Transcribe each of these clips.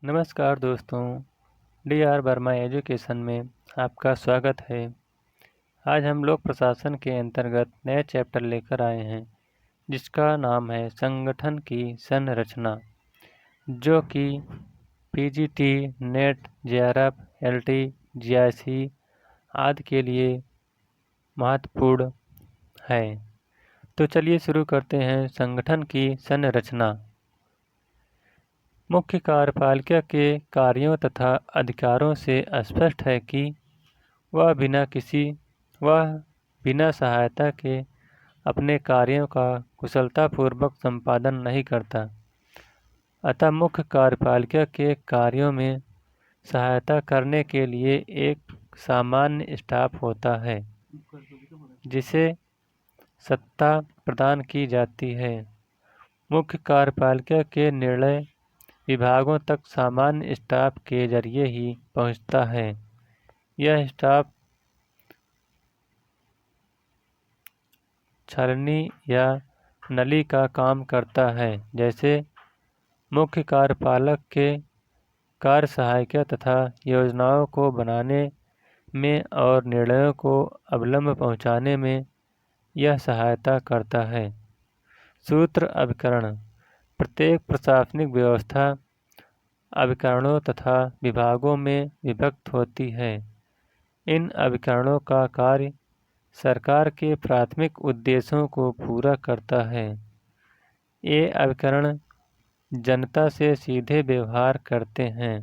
नमस्कार दोस्तों, D R Verma education में आपका स्वागत है। आज हम लोग प्रशासन के अंतर्गत नए चैप्टर लेकर आए हैं, जिसका नाम है संगठन की संरचना, जो कि PGT, net, JRF, LT, GIC आदि के लिए महत्वपूर्ण है। तो चलिए शुरू करते हैं। संगठन की संरचना। मुख्य कार्यपालिका के कार्यों तथा अधिकारों से स्पष्ट है कि वह बिना सहायता के अपने कार्यों का कुशलतापूर्वक संपादन नहीं करता। अतः मुख्य कार्यपालिका के कार्यों में सहायता करने के लिए एक सामान्य स्टाफ होता है, जिसे सत्ता प्रदान की जाती है। मुख्य कार्यपालिका के निर्णय विभागों तक सामान्य स्टाफ के जरिए ही पहुंचता है। यह स्टाफ छलनी या नली का काम करता है, जैसे मुख्य कार्यपालक के कार्य सहायिका तथा योजनाओं को बनाने में और निर्णयों को अविलंब पहुंचाने में यह सहायता करता है। सूत्र अभिकरण। प्रत्येक प्रशासनिक व्यवस्था अभिकरणों तथा विभागों में विभक्त होती है। इन अभिकरणों का कार्य सरकार के प्राथमिक उद्देश्यों को पूरा करता है। ये अभिकरण जनता से सीधे व्यवहार करते हैं,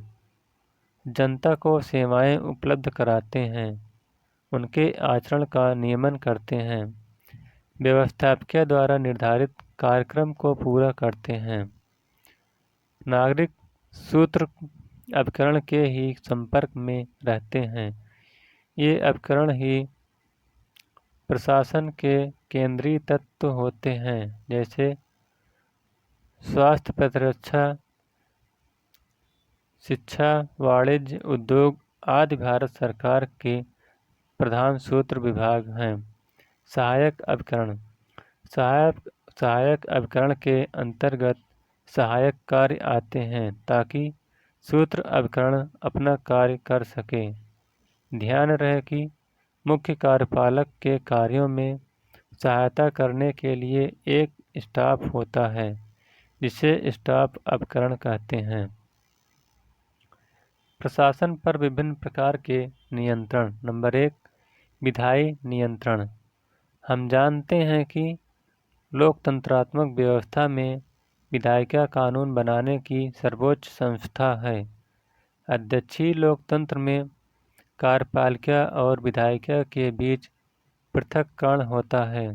जनता को सेवाएं उपलब्ध कराते हैं, उनके आचरण का नियमन करते हैं, व्यवस्थापकीय द्वारा निर्धारित कार्यक्रम को पूरा करते हैं। नागरिक सूत्र अभिकरण के ही संपर्क में रहते हैं। ये अभिकरण ही प्रशासन के केंद्रीय तत्व होते हैं, जैसे स्वास्थ्य, प्रतिरक्षा, शिक्षा, वाणिज्य, उद्योग आदि भारत सरकार के प्रधान सूत्र विभाग हैं। सहायक अभिकरण। सहायक अभिकरण के अंतर्गत सहायक कार्य आते हैं, ताकि सूत्र अभिकरण अपना कार्य कर सके। ध्यान रहे कि मुख्य कार्यपालक के कार्यों में सहायता करने के लिए एक स्टाफ होता है, जिसे स्टाफ अभिकरण कहते हैं। प्रशासन पर विभिन्न प्रकार के नियंत्रण। नंबर 1, विधायी नियंत्रण। हम जानते हैं कि लोकतंत्रात्मक व्यवस्था में विधायिका कानून बनाने की सर्वोच्च संस्था है। अध्यक्षीय लोकतंत्र में कार्यपालिका और विधायिका के बीच पृथक्करण होता है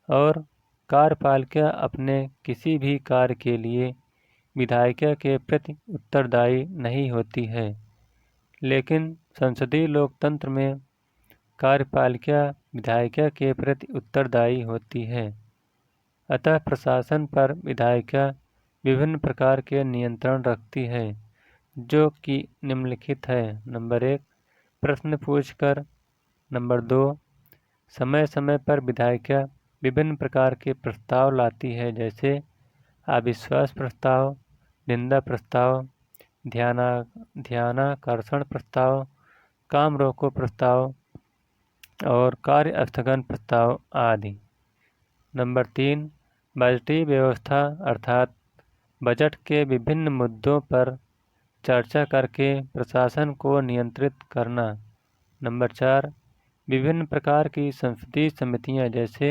और कार्यपालिका अपने किसी भी कार्य के लिए विधायिका के प्रति उत्तरदायी नहीं होती है। लेकिन संसदीय लोकतंत्र में कार्यपालिका विधायिका के प्रति उत्तरदायी होती है। अतः प्रशासन पर विधायिका विभिन्न प्रकार के नियंत्रण रखती है, जो कि निम्नलिखित है। नंबर 1, प्रश्न पूछकर। नंबर 2, समय समय पर विधायिका विभिन्न प्रकार के प्रस्ताव लाती है, जैसे अविश्वास प्रस्ताव, निंदा प्रस्ताव, ध्यानाकर्षण प्रस्ताव, काम रोको प्रस्ताव और कार्य स्थगन प्रस्ताव आदि। नंबर 3, बजटीय व्यवस्था अर्थात बजट के विभिन्न मुद्दों पर चर्चा करके प्रशासन को नियंत्रित करना। नंबर 4, विभिन्न प्रकार की संसदीय समितियां, जैसे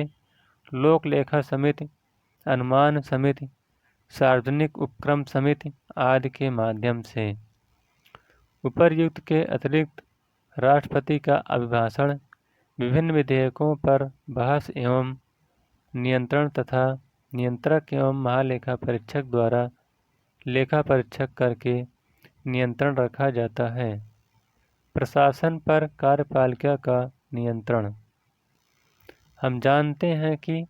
लोक लेखा समिति, अनुमान समिति, सार्वजनिक उपक्रम समिति आदि के माध्यम से। उपर्युक्त के अतिरिक्त राष्ट्रपति का अभिभाषण विभिन्न विधेयकों पर बहस एवं नियंत्रण तथा नियंत्रक एवं महालेखा परीक्षक द्वारा लेखा परीक्षक करके नियंत्रण रखा जाता है। प्रशासन पर कार्यपालिका का नियंत्रण। हम जानते हैं कि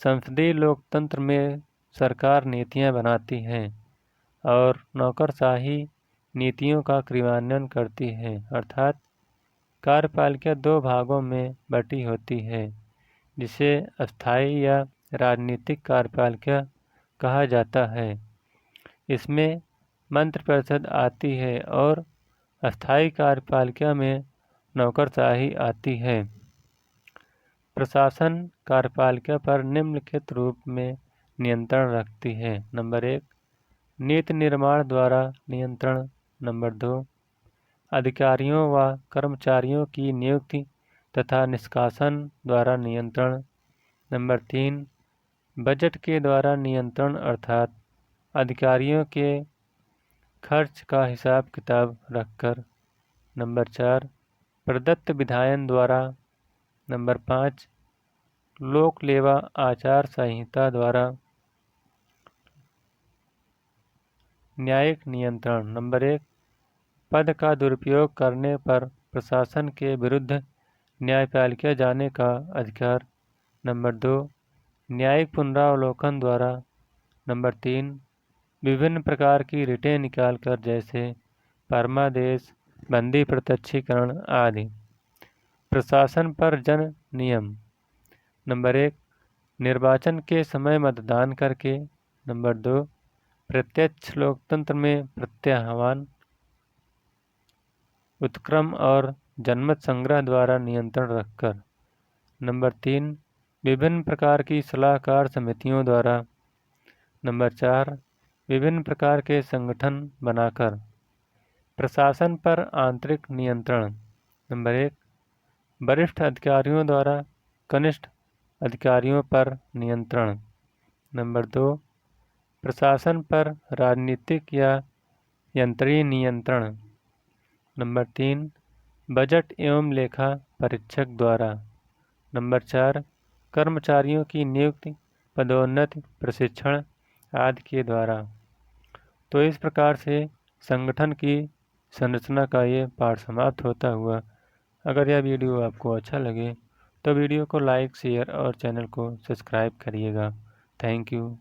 संसदीय लोकतंत्र में सरकार नीतियां बनाती है और नौकरशाही नीतियों का क्रियान्वयन करती है, अर्थात कार्यपालिका दो भागों में बटी होती है, जिसे अस्थायी या राजनीतिक कार्यपालिका कहा जाता है। इसमें मंत्रिपरिषद आती है और अस्थायी कार्यपालिका में नौकरशाही आती है। प्रशासन कार्यपालिका पर निम्नलिखित रूप में नियंत्रण रखती है। नंबर 1, नीति निर्माण द्वारा नियंत्रण। नंबर 2, अधिकारियों व कर्मचारियों की नियुक्ति तथा निष्कासन द्वारा नियंत्रण। नंबर 3, बजट के द्वारा नियंत्रण अर्थात अधिकारियों के खर्च का हिसाब किताब रखकर। नंबर 4, प्रदत्त विधायन द्वारा। नंबर 5, लोक लेवा आचार संहिता द्वारा। न्यायिक नियंत्रण। नंबर 1, पद का दुरुपयोग करने पर प्रशासन के विरुद्ध न्यायपालिका जाने का अधिकार। नंबर 2, न्यायिक पुनरावलोकन द्वारा। नंबर 3, विभिन्न प्रकार की रिटें निकालकर जैसे परमादेश, बंदी प्रत्यक्षीकरण आदि। प्रशासन पर जन नियम। नंबर 1, निर्वाचन के समय मतदान करके। नंबर 2, प्रत्यक्ष लोकतंत्र में प्रत्याह्वान, उत्क्रम और जनमत संग्रह द्वारा नियंत्रण रखकर। नंबर 3, विभिन्न प्रकार की सलाहकार समितियों द्वारा। नंबर 4, विभिन्न प्रकार के संगठन बनाकर। प्रशासन पर आंतरिक नियंत्रण। नंबर 1, वरिष्ठ अधिकारियों द्वारा कनिष्ठ अधिकारियों पर नियंत्रण। नंबर 2, प्रशासन पर राजनीतिक या यंत्रीय नियंत्रण। नंबर 3, बजट एवं लेखा परीक्षक द्वारा। नंबर 4, कर्मचारियों की नियुक्ति, पदोन्नति, प्रशिक्षण आदि के द्वारा। तो इस प्रकार से संगठन की संरचना का ये पाठ समाप्त होता हुआ। अगर यह वीडियो आपको अच्छा लगे तो वीडियो को लाइक, शेयर और चैनल को सब्सक्राइब करिएगा। Thank you.